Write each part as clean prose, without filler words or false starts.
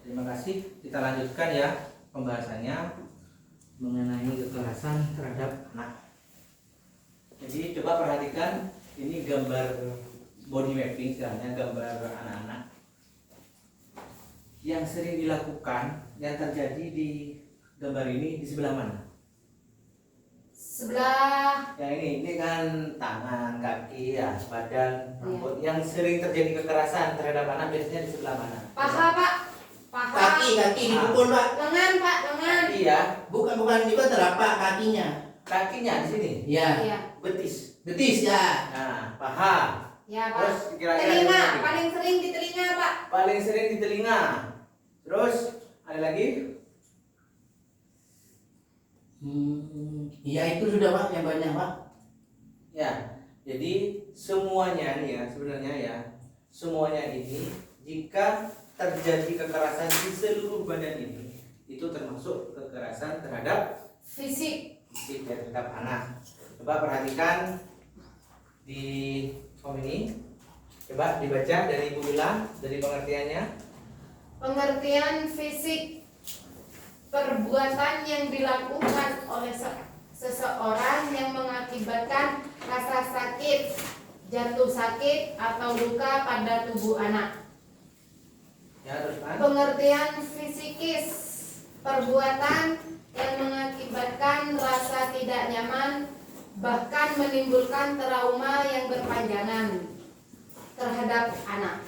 Terima kasih. Kita lanjutkan ya pembahasannya mengenai kekerasan terhadap anak. Jadi coba perhatikan ini gambar body mapping, istilahnya gambar anak-anak yang sering dilakukan, yang terjadi di gambar ini di sebelah mana? Sebelah Yang ini kan tangan, kaki, ya, badan, rambut. Iya. Yang sering terjadi kekerasan terhadap anak biasanya di sebelah mana? paha, Pak. Paha. Kaki dipukul, Pak. Lengan, Pak, lengan. Kaki ya, Bukan di telapak kakinya. kakinya di sini. Ya. Iya. Betis. Betis ya. Nah, paha. Ya, Pak. Terus kira-kira Telinga, di mana lagi? paling sering di telinga, Pak. Paling sering di telinga. Terus ada lagi? Iya itu sudah, Pak, yang banyak, Pak. Ya. Jadi semuanya nih ya, sebenarnya ya, semuanya ini jika terjadi kekerasan di seluruh badan ini, itu termasuk kekerasan terhadap Fisik. fisik dan terhadap anak. Coba perhatikan di form ini. Coba dibaca dari Ibu Wila, dari pengertiannya. Pengertian fisik: perbuatan yang dilakukan oleh seseorang yang mengakibatkan rasa sakit, jatuh sakit, atau luka pada tubuh anak. Ya, teruskan. Pengertian fisikis: perbuatan yang mengakibatkan rasa tidak nyaman, bahkan menimbulkan trauma yang berpanjangan terhadap anak.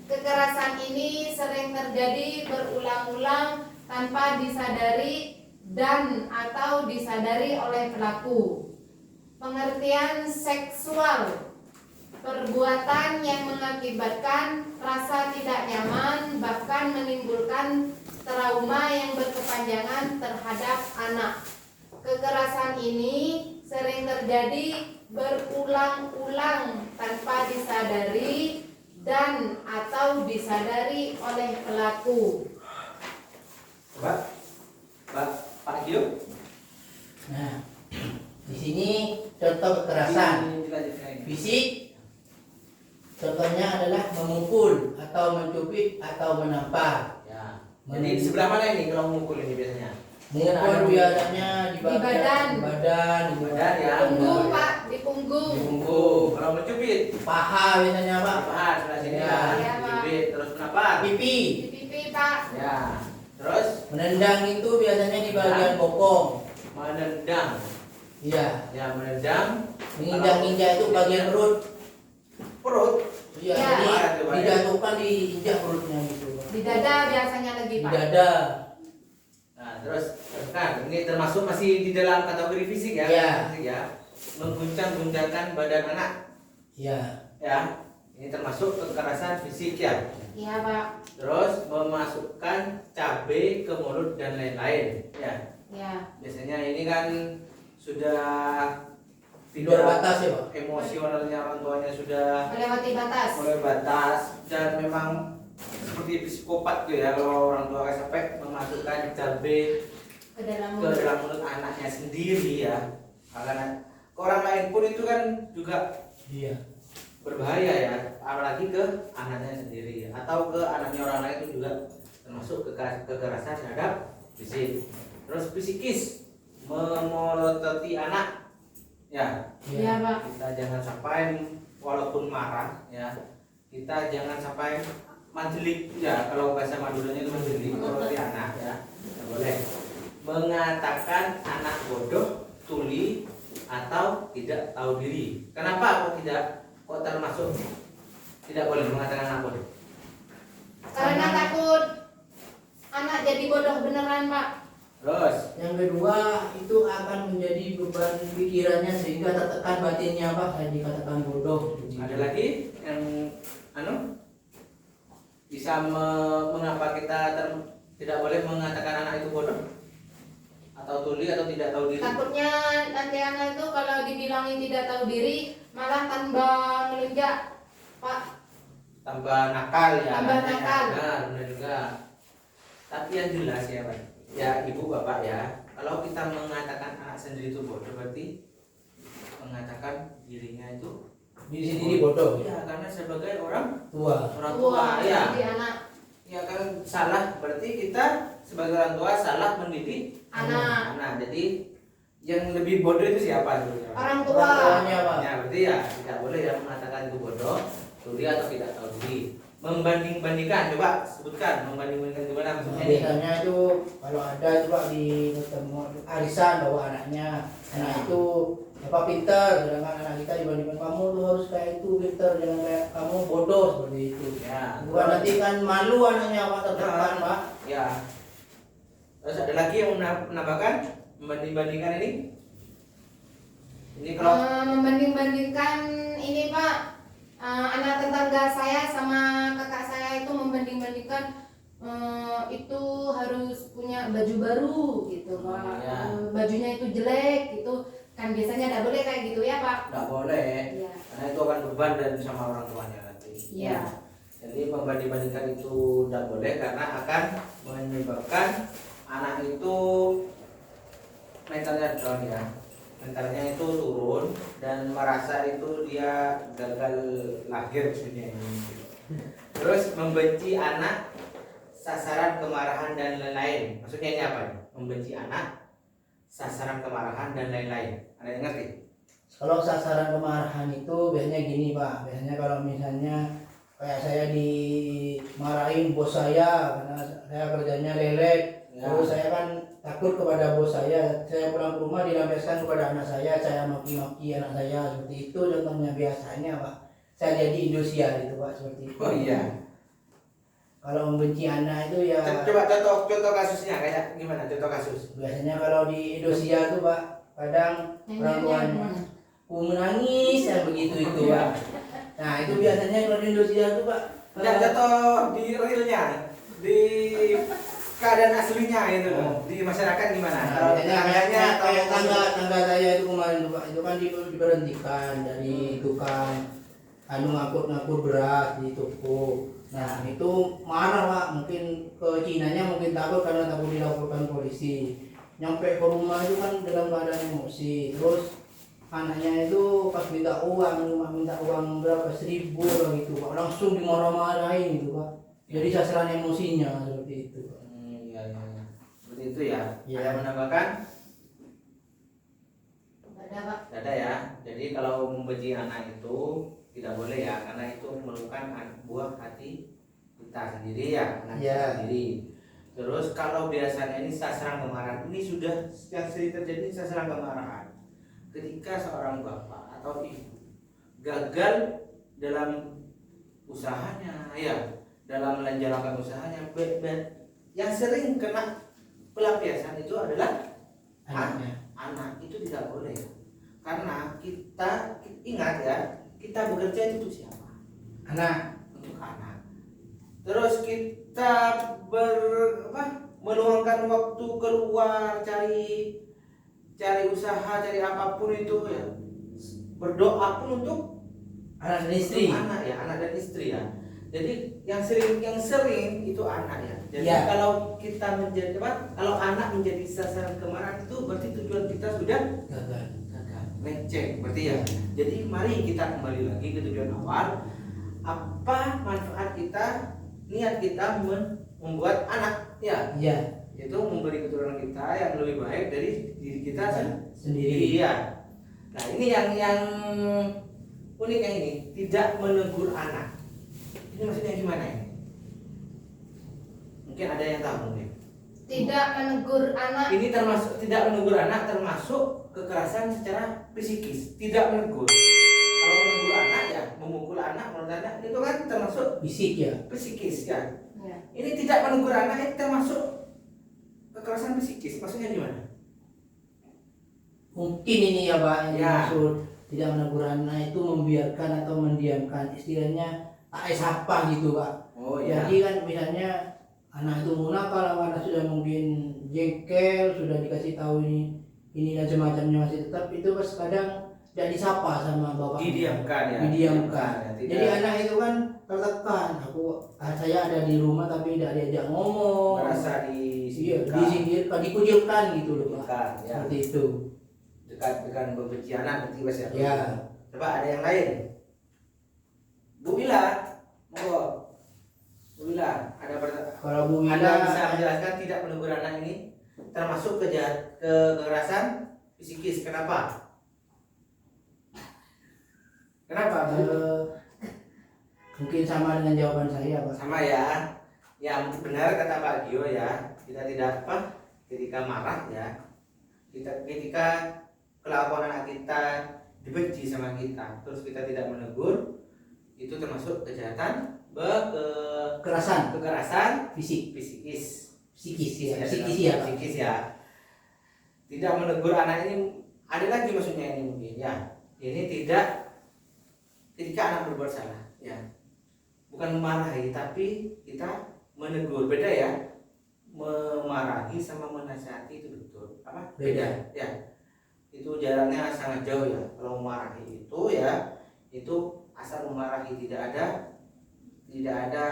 Kekerasan ini sering terjadi berulang-ulang tanpa disadari dan atau disadari oleh pelaku. Pengertian seksual: perbuatan yang mengakibatkan rasa tidak nyaman, bahkan menimbulkan trauma yang berkepanjangan terhadap anak. Kekerasan ini sering terjadi berulang-ulang tanpa disadari dan atau disadari oleh pelaku. Coba, Pak Gio. Nah, di sini contoh kekerasan Dilanjutkan. fisik. Contohnya adalah memukul atau mencubit atau menampar. Ya. Jadi di sebelah mana ini kalau memukul ini biasanya? Memukul biasanya di badan. di badan, Di badan ya. Punggung, Pak, di punggung. Di punggung. Kalau mencubit, paha biasanya, Pak. paha sebelah sini Ya. ya. Ya, Pak. Mencubit terus kenapa? Pipi. Di pipi, Pak. Ya. Terus Menendang itu biasanya di bagian bokong. menendang. Iya. Ya, menendang. Menginjak-injak itu bagian perut. Perut. Iya, Ya. jadi Coba ya. dijatuhkan diinjak perutnya gitu, Pak. Di dada biasanya lagi, Di Pak. dada. Nah, terus kan ini termasuk masih di dalam kategori fisik ya. Ya. Fisik ya. Mengguncang-guncangkan badan anak. Iya. Ya. Ini termasuk kekerasan fisik ya. Iya, Pak. Terus memasukkan cabai ke mulut dan lain-lain ya. Ya. Biasanya ini kan sudah Di luar batas ya, Pak. emosionalnya orang tuanya sudah Melewati batas. mulai batas dan memang seperti psikopat gitu ya kalau orang tua sampai memasukkan cabai Ke dalam ke mulut. dalam mulut anaknya sendiri ya. Karena ke orang lain pun itu kan juga Iya. berbahaya ya, apalagi ke anaknya sendiri atau ke anaknya orang lain itu juga termasuk kekerasan terhadap fisik. Terus psikis, memolototi anak ya. Iya, Pak. Kita jangan sampai walaupun marah ya, kita jangan sampai manjelik ya, kalau bahasa Maduranya itu manjelik melototi anak ya, tidak boleh. Mengatakan anak bodoh, tuli, atau tidak tahu diri. Kenapa kok tidak? Kok termasuk tidak boleh mengatakan anak bodoh? Karena takut anak jadi bodoh beneran, Pak. Terus Yang kedua itu akan menjadi beban pikirannya sehingga tertekan batinnya, Pak, dan dikatakan bodoh. ada lagi yang bisa mengapa kita tidak boleh mengatakan anak itu bodoh atau tuli atau tidak tahu diri? Takutnya nanti anak itu kalau dibilangin tidak tahu diri malah tambah melunjak, Pak. Tambah nakal ya. Tambah anaknya. nakal. Benar juga. Tapi yang jelas ya, Pak. Ya, Ibu Bapak ya. Kalau kita mengatakan anak sendiri itu bodoh berarti mengatakan dirinya itu Diri sendiri bodoh. ya, karena sebagai orang Tua. tua ya. jadi anak. Ya kan salah, berarti kita sebagai orang tua salah mendidik Anak. anak. Jadi yang lebih bodoh itu siapa sebenarnya? Orang tua. Orang tuanya, Pak. Ya berarti ya tidak boleh ya mengatakan itu bodoh, tuli atau tidak tahu diri. Membanding-bandingkan, coba sebutkan membanding-bandingkan gimana maksudnya ini? Biasanya itu kalau ada coba di ketemu arisan bawa anaknya, anak itu apa pintar, sedangkan anak kita dibandingkan kamu tuh harus kayak itu pintar, jangan kayak kamu bodoh seperti itu. Ya. Bukan nanti kan malu anaknya Pak, tertekan Pak. Ya. Terus ada lagi yang menambahkan membanding-bandingkan ini? Ini kalau Membanding-bandingkan ini Pak, anak tetangga saya sama kakak saya itu membanding-bandingkan itu harus punya baju baru gitu Pak. Ya. Bajunya itu jelek gitu kan, biasanya tidak boleh kayak gitu ya Pak. nggak boleh, Iya. karena itu akan beban dan sama orang tuanya nanti. Iya. Jadi membanding-bandingkan itu tidak boleh karena akan menyebabkan anak itu mentalnya down ya, mentalnya itu turun dan merasa itu dia gagal lahir dunia ini. Terus membenci anak, sasaran kemarahan dan lain-lain. Maksudnya ini apa nih? Membenci anak, sasaran kemarahan dan lain-lain. Ada yang ngerti? Kalau sasaran kemarahan itu biasanya gini Pak, biasanya kalau misalnya kayak saya dimarahin bos saya karena saya kerjanya lelet, Ya. terus saya kan takut kepada bos saya pulang ke rumah dilampiaskan kepada anak saya maki-maki anak saya, seperti itu contohnya biasanya Pak. Saya jadi Indosiar itu Pak, seperti itu. Oh iya. Kalau membenci anak itu ya Coba contoh kasusnya kayak gimana? Contoh kasus. biasanya kalau di Indosiar tuh Pak, kadang orang tuanya aku menangis yang begitu itu Pak. Nah itu biasanya kalau di Indosiar tuh Pak, Nggak jatuh di realnya, di keadaan aslinya itu, di masyarakat gimana? nah, Kalau biasanya tetangganya atau kayak tangga saya itu kemarin tuh Pak, itu kan diberhentikan dari tukang ngakur beras di toko. Nah itu marah Pak, mungkin ke Cinanya mungkin takut karena takut dilaporkan polisi. Nyampe ke rumah itu kan dalam keadaan emosi. Terus anaknya itu pas minta uang berapa 1.000 lah gitu Pak, langsung dimarah-marahin gitu Pak. Jadi sasaran emosinya seperti itu Pak. Iya. Seperti itu ya. Iya. Ada menambahkan? Nggak ada Pak. Tidak ada ya. Jadi kalau membenci anak itu tidak boleh ya, karena itu melukan buah hati kita sendiri ya, anak kita Iya. sendiri. Terus kalau biasanya ini sasaran kemarahan, ini sudah yang sering terjadi sasaran kemarahan. Ketika seorang bapak atau ibu gagal dalam usahanya, ya, dalam menjalankan usahanya, yang sering kena pelampiasan itu adalah Anaknya. anak. Itu tidak boleh ya. Karena kita ingat ya, kita bekerja itu untuk siapa? Anak. Untuk anak. Terus kita meluangkan waktu keluar cari usaha, cari apapun itu ya, berdoa pun untuk Anak dan istri. untuk anak ya, anak dan istri ya. Jadi yang sering itu anak ya. Jadi Ya. kalau kita menjadi kalau anak menjadi sasaran kemarahan itu berarti tujuan kita sudah Gagal. gagal, melenceng berarti ya. Jadi mari kita kembali lagi ke tujuan awal. Apa manfaat kita, niat kita membuat anak ya, Iya. itu memberi keturunan kita yang lebih baik dari diri kita Sendiri. ya. Nah ini yang uniknya ini, tidak menegur anak. Ini maksudnya gimana ini? Mungkin ada yang tahu mungkin. Tidak menegur anak. Ini termasuk tidak menegur anak, termasuk kekerasan secara psikis. Tidak menegur. Kalau menegur anak ya, memukul anak, menurut anak itu kan termasuk Fisik ya. psikis ya. Ya. Ini tidak menegur anak itu termasuk kekerasan psikis. Maksudnya gimana? Mungkin ini ya Pak yang Ya. dimaksud tidak menegur anak itu membiarkan atau mendiamkan, istilahnya tak sapa gitu Pak. Oh Jadi kan misalnya anak itu mau nakal, anak sudah mungkin jengkel, sudah dikasih tahu ini dan semacamnya masih tetap itu pas kadang tidak disapa sama bapak. Didiamkan ya. Didiamkan. Ya, tidak. Jadi anak itu kan tertekan. Saya ada di rumah tapi tidak diajak ngomong. merasa Iya, disingkirkan, dikucilkan gitu loh Pak. ya. Seperti itu. Dekat dengan membenci anak berarti Mas ya. Ya. Coba ada yang lain. Bu Mila, monggo. Bu Ila, Kalau Bu Anda Ila bisa menjelaskan tidak menegur anak ini termasuk kekerasan psikis. Kenapa? Kenapa, Bu? mungkin sama dengan jawaban saya, Pak. Sama ya. Ya benar kata Pak Gio ya. Kita tidak ketika marah ya. Ketika kelakuan anak kita dibenci sama kita, terus kita tidak menegur, itu termasuk kejahatan kekerasan psikis ya, psikis ya. Tidak menegur anak ini, ada lagi maksudnya ini mungkin ya. Ini tidak ketika anak berbuat salah ya, bukan memarahi tapi kita menegur. Beda ya, memarahi sama menasihati itu betul apa beda ya. Itu jaraknya sangat jauh ya. Kalau memarahi itu ya, itu asal memarahi, tidak ada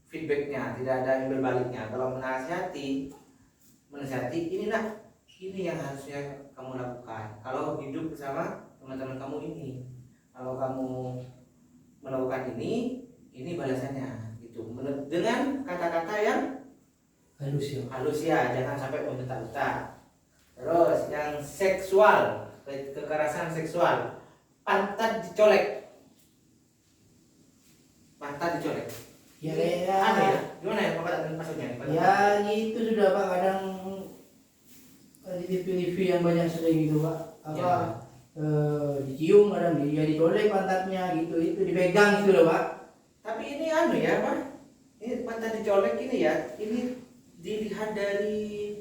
feedbacknya, tidak ada imbal baliknya. Kalau menasihati ini yang harusnya kamu lakukan. Kalau hidup bersama teman-teman kamu ini, kalau kamu melakukan ini balasannya gitu. Dengan kata-kata yang halus ya, jangan sampai membentak-bentak. Terus yang seksual, kekerasan seksual, pantat dicolek. Ya Ini kayak aneh ya? Gimana ya Bapak maksudnya? ya gitu sudah, Pak. Kadang di TV yang banyak sering gitu, Pak. Dicium, kadang dia dicolek pantatnya gitu, itu dipegang gitu loh, Pak. Tapi ini anu ya Pak, ini pantat dicolek ini ya, ini dilihat dari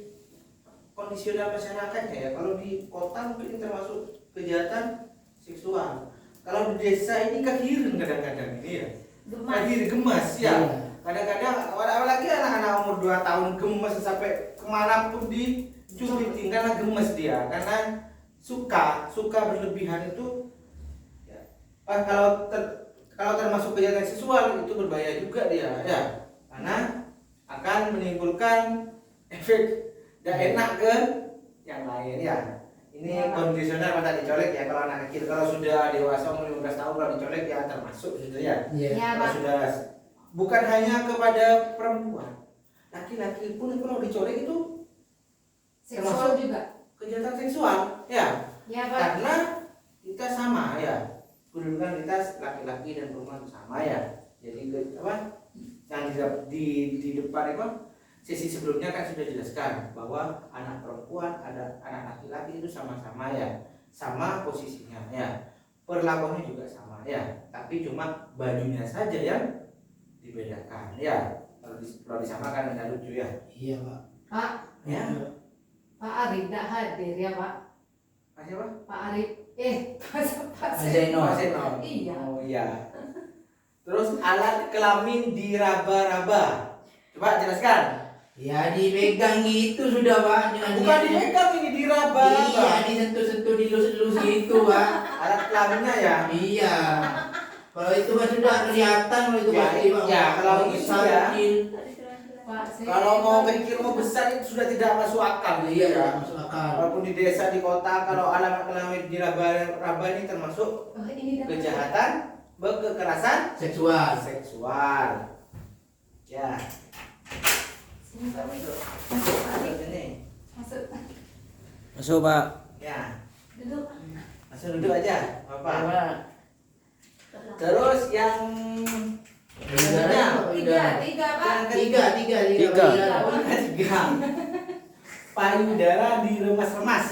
kondisional masyarakatnya ya. Kalau di kota mungkin ini termasuk kejahatan seksual. Kalau di desa ini kehirin kadang-kadang ini ya. Gemas ya. Kadang-kadang apalagi anak-anak umur 2 tahun gemes sampai kemanapun dicubitin karena gemes dia, karena suka berlebihan itu ya. Kalau termasuk kejahatan seksual itu berbahaya juga dia ya, karena akan menimbulkan efek tidak enak ke yang lain ya. Ini kondisional mata dicolek ya kalau anak kecil. Kalau sudah dewasa umur 15 tahun kalau dicolek ya termasuk gitu ya. Kalau sudah bukan hanya kepada perempuan, laki-laki pun kalau dicolek itu Seksual juga. kejahatan seksual ya. Ya, Pak. Karena kita sama ya, kedudukan kita laki-laki dan perempuan sama ya. Jadi yang di depan itu sesi sebelumnya kan sudah jelaskan bahwa anak perempuan ada anak laki-laki itu sama-sama ya, sama posisinya ya, perlakuannya juga sama ya, tapi cuma bajunya saja yang dibedakan ya. Kalau disamakan tidak lucu ya. Iya, Pak. Pak, Ya. Pak Arif tidak hadir ya, Pak. Siapa? Pak Arif. Pak Zainal. Iya. Oh iya. Terus alat kelamin diraba-raba. Coba jelaskan. Ya dipegang gitu sudah, Pak. Bukan dipegang, ini diraba-raba. Iya, disentuh-sentuh, dilus-lus gitu, Pak. Alat kelaminnya ya. Iya. Kalau itu kan sudah kelihatan kalau itu Ya, pasti, Pak. ya, kalau itu besar, ya. kecil. Pak, Kalau mau kecil mau besar itu sudah tidak masuk akal. Iya, ya. masuk akal. Walaupun di desa di kota, kalau alat kelamin diraba-raba ini termasuk ini kejahatan kekerasan seksual. Ya. Sini, Pak. Masuk. Masuk, Pak. Sini. Masuk. Masuk, Pak. Ya. Duduk. Langsung duduk aja, Bapak. Terus yang Tiga, Pak. Tiga. payudara diremas-remas.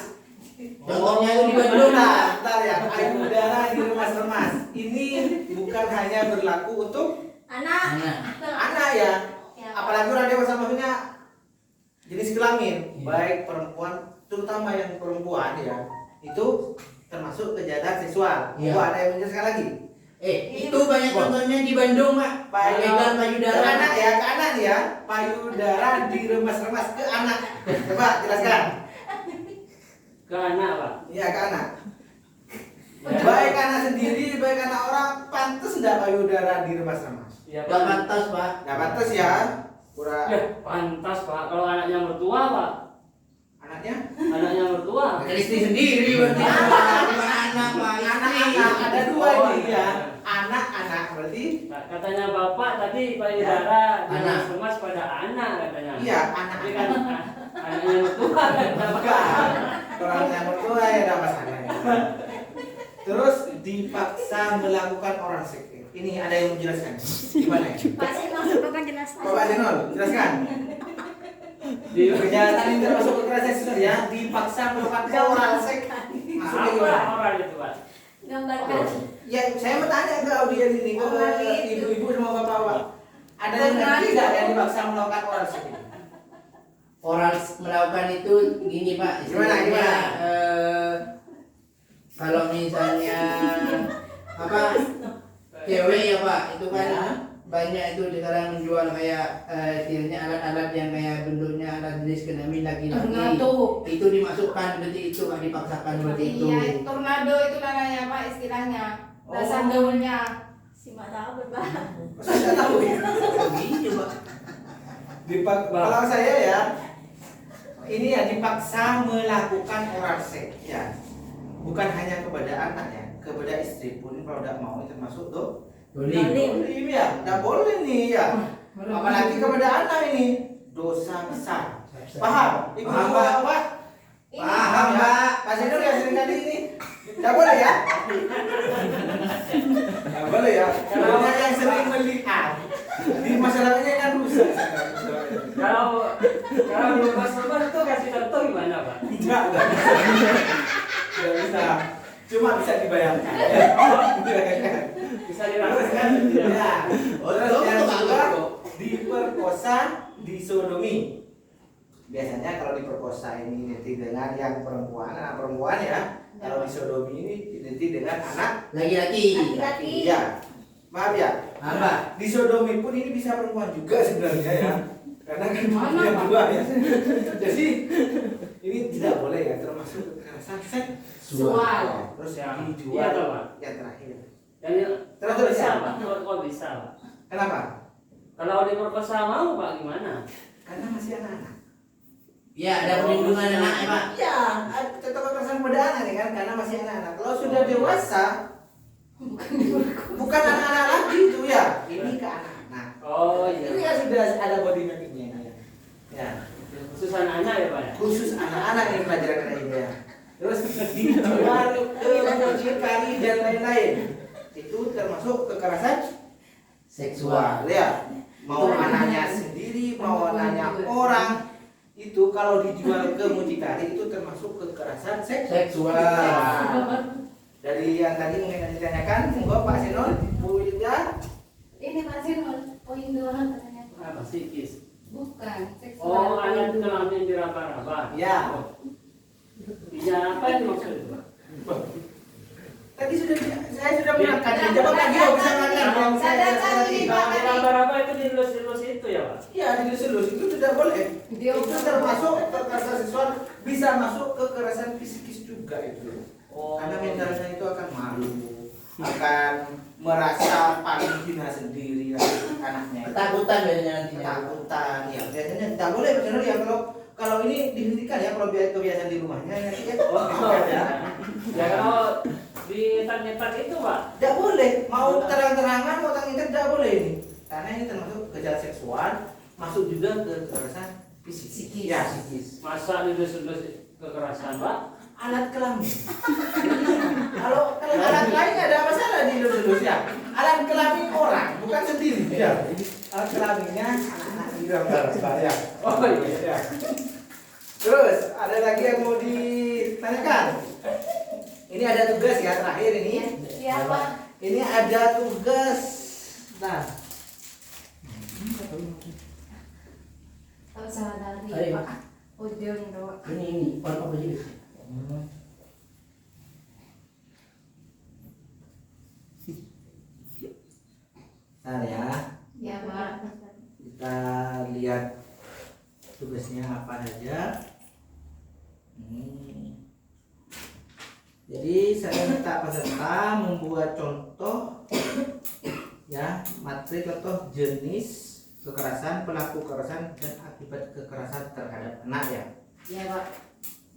Contohnya itu di Bandung. Bentar ya, payudara diremas-remas. Ini bukan hanya berlaku untuk anak ya, apalagi orang dewasa, maksudnya jenis kelamin, baik perempuan, terutama yang perempuan ya, itu termasuk kejahatan seksual. Iya. Ada yang menjelaskan lagi? Itu banyak contohnya di Bandung, Pak. Pegang payudara. Ke anak ya, payudara diremas-remas ke anak. Coba jelaskan. Ke anak, Pak. Iya, ke anak. Baik anak sendiri, baik anak orang, pantas enggak payudara diremas-remas? Ya, Gak pantas, Pak. Enggak pantas ya. Kurang Ya, pantas, Pak. Kalau anaknya mertua, Pak. anaknya. Anaknya mertua. Kan istri sendiri berarti. Bukan anak, Pak. Anak-anak ada dua ini ya. Anak-anak anak berarti Katanya bapak tadi payudara Anak. dikemas pada anak katanya. iya anak Tapi kan anaknya mertua kata bapak. bukan orang yang mertua ya ada masalahnya. Terus dipaksa melakukan oral seks. Ini ada yang menjelaskan gimana? Pak Sinol, Bapak jelaskan. Bapak Zenol, jelaskan. Di Kejahatan ini termasuk kekerasan seksual ya, dipaksa melakukan oral seks. Maksudnya apa gimana? orang itu pak? Gambarkan. Ya, saya mau tanya ke audiens ini, ke Oral itu. ibu-ibu sama bapak-bapak. Ada yang ngerti nggak yang dipaksa melakukan oral seks? Orang melakukan itu gini Pak, Gimana, istilahnya, gimana? Kalau misalnya apa cewek ya Pak, itu kan Ya. banyak itu sekarang menjual kayak istilahnya alat-alat yang kayak bentuknya alat jenis kelamin laki-laki. Tornado. Itu dimasukkan seperti itu, Pak, dipaksakan seperti itu. Iya, tornado itu namanya Pak istilahnya. Bahasa Oh. gaulnya. Simak tahu Pak. Saya nggak tahu ya. Begini Pak. Kalau saya ya, ini ya dipaksa melakukan oral seks ya. Bukan hanya kepada anak ya, kepada istri pun kalau tidak mau termasuk tuh. Dolim. Dolim ya, tidak boleh nih ya. Apalagi kepada anak ini dosa besar. Paham? Ibu Paham, ibu Pak. apa? Ini Paham, ya. Pak. Pak Senur ya sering kali ini. Tidak boleh ya? Tidak boleh ya. Kalau yang sering melihat di masyarakatnya kan rusak. Kalau dilepas-lepas itu kasih contoh gimana pak? Tidak. Tidak bisa. Cuma bisa dibayangkan. Bisa dirasakan gitu ya? Ya. Terus Oh, yang itu kedua bagus. diperkosa, disodomi. Biasanya kalau diperkosa ini identik dengan yang perempuan, anak perempuan ya. Kalau disodomi ini identik dengan anak Laki-laki. Laki-laki. iya. Maaf ya. Apa? Disodomi pun ini bisa perempuan juga sebenarnya ya. Karena kan Mana, yang Pak? dua ya. Jadi ini tidak boleh ya termasuk kekerasan seksual. Terus Ya. dijual Iya, toh, Pak. yang terakhir. Yang Terus, kok bisa ya? pak? Kok bisa pak? Kenapa? Kalau diperkosa mau pak gimana? Karena masih anak-anak. Ya, ada perlindungan anak ya Pak. Ya, tetap kekerasan pada anak nih kan karena masih anak-anak. Kalau sudah dewasa bukan anak-anak lagi itu ya. Ini ke anak-anak. Oh Itu iya. ya sudah ada body mappingnya ini ya. Ya, Khusus anak-anak ya pak ya? khusus anak-anak yang pelajaran ada ini ya. Terus dijual ke mucikari dan lain-lain. Itu termasuk kekerasan seksual ya. Mau anaknya sendiri, mau anaknya orang itu kalau dijual ke mucikari itu termasuk kekerasan seksual. Seksual. Dari yang tadi mungkin yang ditanyakan, monggo Pak Senol, Bu Yuda. ini Pak Sinol, poin doang katanya. Apa psikis? Bukan seksual. Oh anak kelamin diraba-raba. Ya. Iya apa yang dimaksud itu pak? Tadi saya sudah mengangkat. Coba Pak Gio bisa mengangkat yang saya jelaskan tadi. Kalau diraba-raba itu dilus-dilus itu ya pak? Iya, dilus-lus itu tidak boleh. Dia Itu termasuk kekerasan seksual, bisa masuk kekerasan psikis juga itu. Oh. Karena mentalnya itu akan malu, akan merasa paling hina sendiri lagi anaknya. Ketakutan biasanya nantinya. Ketakutan, ya biasanya tidak boleh benar ya kalau ini dihentikan ya kalau kebiasaan di rumahnya nanti ya. Oh ya. Ya kalau diintak-intak itu pak? Tidak boleh, mau terang-terangan mau tanggung tidak boleh ini. Karena ini termasuk kejahatan seksual, masuk juga ke kekerasan psikis. Ya, psikis. Masa dilus-dilus kekerasan pak? Alat kelamin. Kalau alat lain nggak ada masalah di Indonesia ya. Alat kelamin orang, bukan sendiri. Ya. Alat kelaminnya anak-anak di dalam ya. Oh iya. Ya. Terus ada lagi yang mau ditanyakan? Ini ada tugas ya terakhir ini. siapa? Ini ada tugas. Nah, Tahu salah dari Ayo. Pak. Ujung doang. Ini apa juga? nah ya, Ya Pak. kita lihat tugasnya apa saja. Jadi saya minta peserta membuat contoh ya, materi contoh jenis kekerasan, pelaku kekerasan dan akibat kekerasan terhadap anak ya. Ya Pak.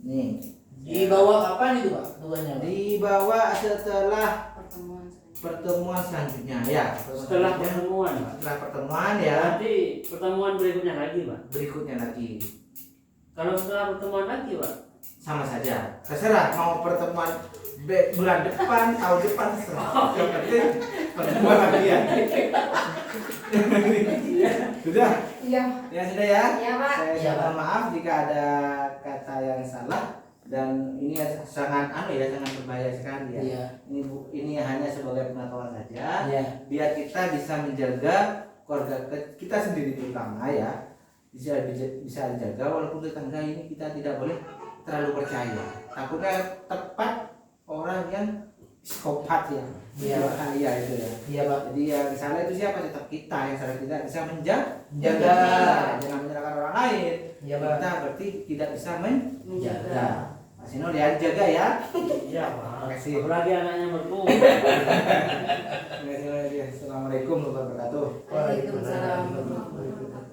Nih, Dibawa kapan itu Pak tugasnya? Pak? dibawa setelah Pertemuan saya. pertemuan selanjutnya ya. Setelah pertemuan, Pak. Setelah pertemuan ya. Nanti pertemuan berikutnya lagi, Pak. Berikutnya lagi Kalau setelah pertemuan lagi, Pak. sama saja. Terserah mau pertemuan bulan depan, tahun depan terserah. Yang penting pertemuan lagi ya. Sudah? Iya. Ya sudah ya. Iya, Pak. Saya mohon maaf jika ada kata yang salah dan ini sangat sangat berbahaya sekali ya. Iya. Ini hanya sebagai pengetahuan saja. Iya. Biar kita bisa menjaga keluarga kita sendiri terutama ya. Bisa dijaga walaupun tetangga ini kita tidak boleh terlalu percaya. Takutnya tepat orang yang psikopat ya. Iya. Iya itu ya. Iya, Pak. Jadi yang salah itu siapa? Tetap kita yang salah, tidak bisa Menjaga. jangan menyalahkan orang lain. Iya, Pak. Kita berarti tidak bisa menjaga. Menjaga. Mas Ino dijaga ya. Iya, Pak. Terima kasih. Apalagi anaknya mertua. Assalamualaikum warahmatullahi wabarakatuh. Waalaikumsalam warahmatullahi wabarakatuh.